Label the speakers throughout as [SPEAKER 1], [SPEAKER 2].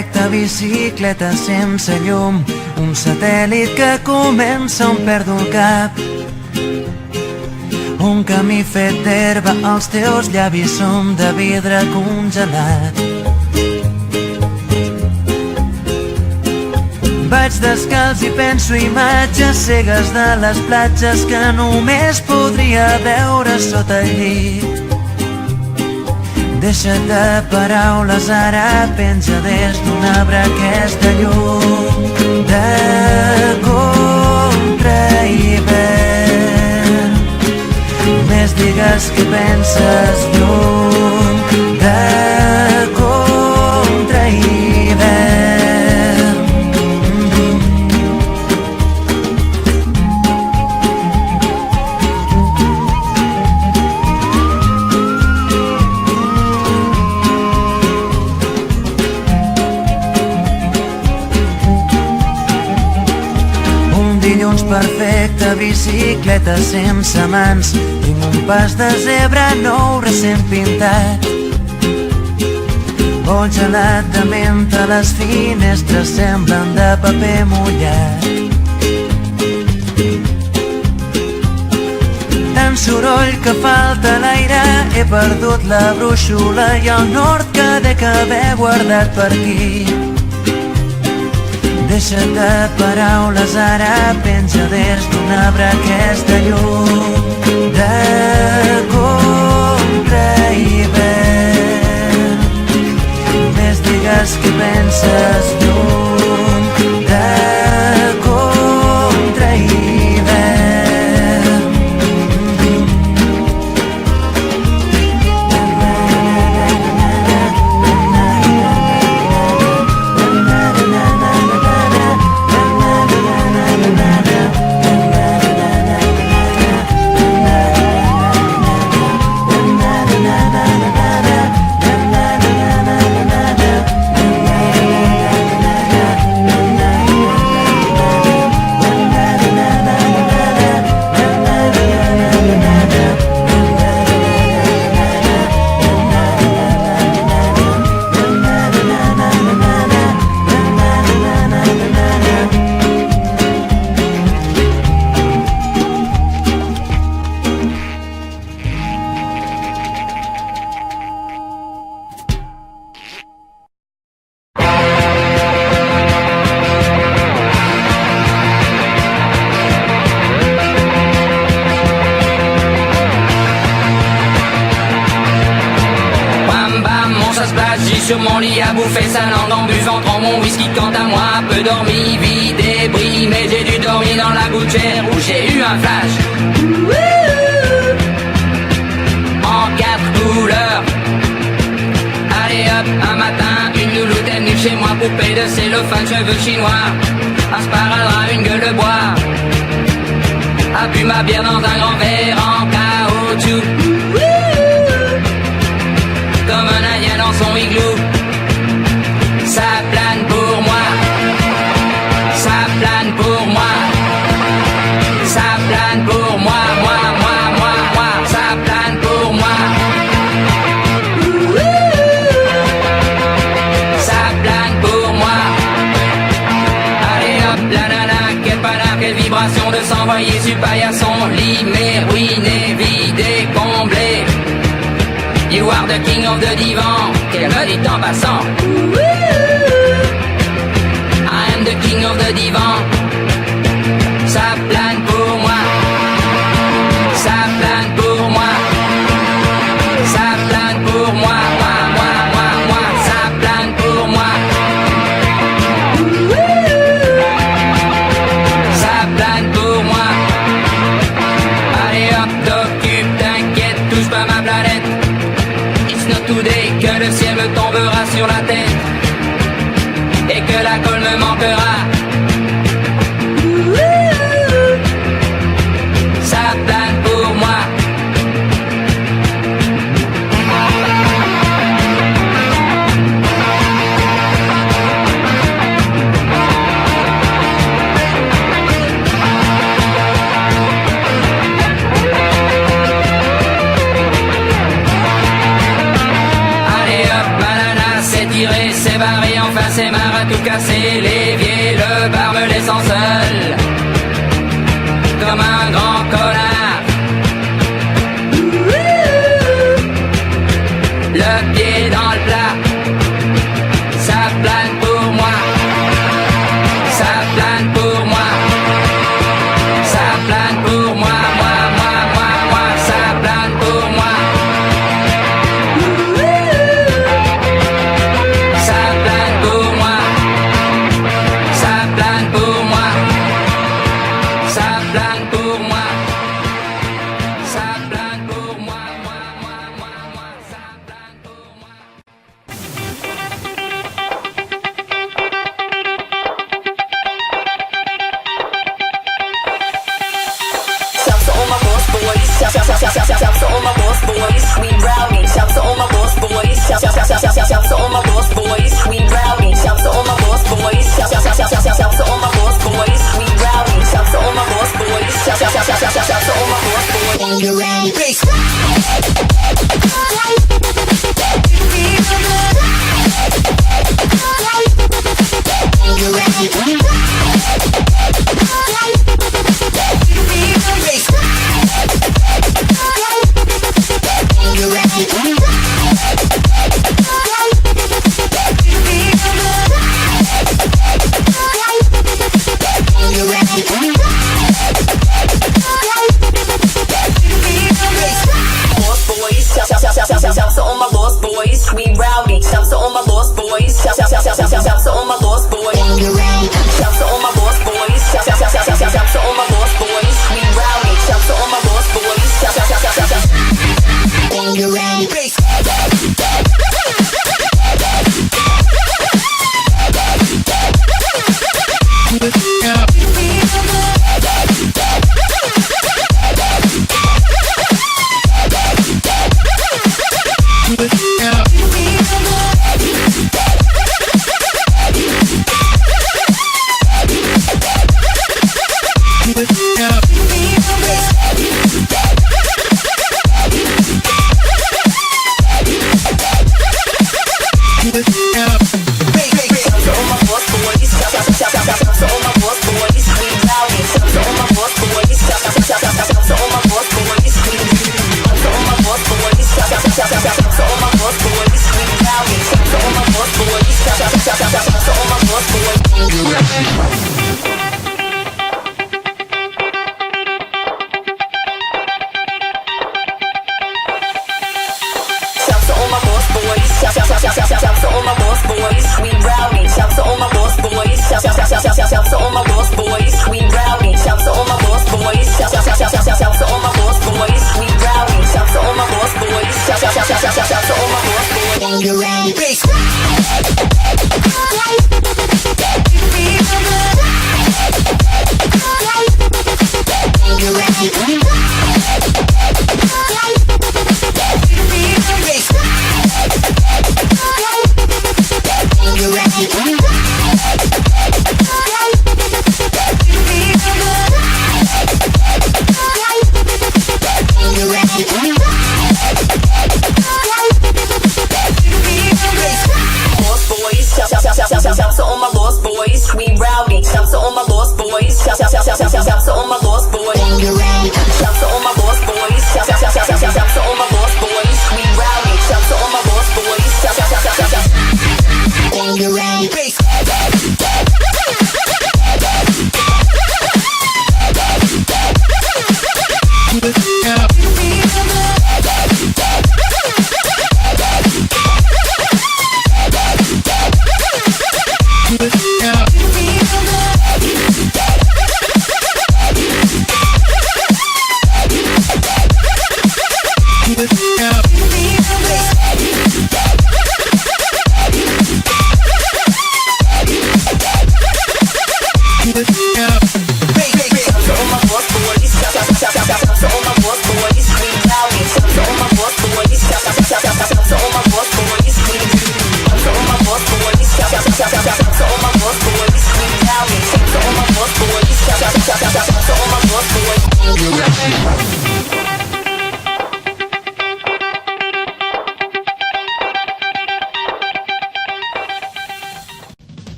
[SPEAKER 1] perfecta bicicleta sense llum, un satèl·lit que comença on perdo el cap. Un camí fet d'herba, els teus llavis són de vidre congelat. Vaig descalç i penso imatges cegues de les platges que només podria veure sota el llit. Deixa't de paraules, ara penja des d'un arbre aquesta llum de contra hivern. Només digues que penses lluny de contra hivern. Perfecta bicicleta sense mans, tinc un pas de zebra nou recent pintat. Vol gelat de menta, les finestres semblen de paper mullat. Tant soroll que falta l'aire, he perdut la brúixola i el nord que dec haver guardat per aquí. Deixa't de paraules, ara penja des d'un arbre aquesta llum de contra hivern. Només digues que penses lluny de contra hivern.
[SPEAKER 2] Sur mon lit à bouffer sa langue en buvant trop mon whisky. Quant à moi, peu dormi, vie débris, mais j'ai dû dormir dans la gouttière où j'ai eu un flash en 4 couleurs. Allez hop, un matin, une louloute est venue chez moi, poupée de cellophane, cheveux chinois, un sparadrap, une gueule de bois, a bu ma bière dans un grand verre en caoutchouc, comme un indien dans son igloo. Ça plane pour moi, ça plane pour moi, ça plane pour moi, moi, ça plane pour moi. Ça plane pour moi. Allez hop, la nana, quel panard, quelle vibration de s'envoyer sur paillasson. Limé, ruiné, vidé, comblé. You are the king of the divan, qu'elle me dit en passant. I am the king of the divan. Ça plane pour moi, ça plane pour moi, ça plane pour moi, moi, ça plane pour moi. Ça plane pour moi. Allez hop, t'occupe, t'inquiète, touche pas ma planète. Today, que le ciel me tombera sur la tête et que la colle me manquera. Ça plane pour moi. C'est barré, enfin c'est casser l'évier, le bar me laissant seul, comme un grand connard. Le pied dans le plat, ça plane pour moi, ça plane pour moi, ça plane pour moi, moi, ça plane pour moi. Ça plane pour moi, ça plane pour moi, ça plane pour moi, ça plane pour moi, ça plane pour moi.
[SPEAKER 3] Shouts to all my boss boys. Shouts to all my boss boys. We rowdy. Shouts to all my boss boys. Shouts to all my boss boys. We rowdy. Shouts to all my boss boys. Shouts to all my boss boys. We rowdy. Shouts to all my boss boys. Shouts to all my boss boys. On your own base. On your own. Shouts to all my lost boys, we rowdy. Shouts to all my lost boys. Shouts to all my lost boys. Shouts to all my lost boys. Shouts to all my lost boys, we rowdy. Shouts to all my lost boys. On your own base.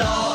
[SPEAKER 1] law.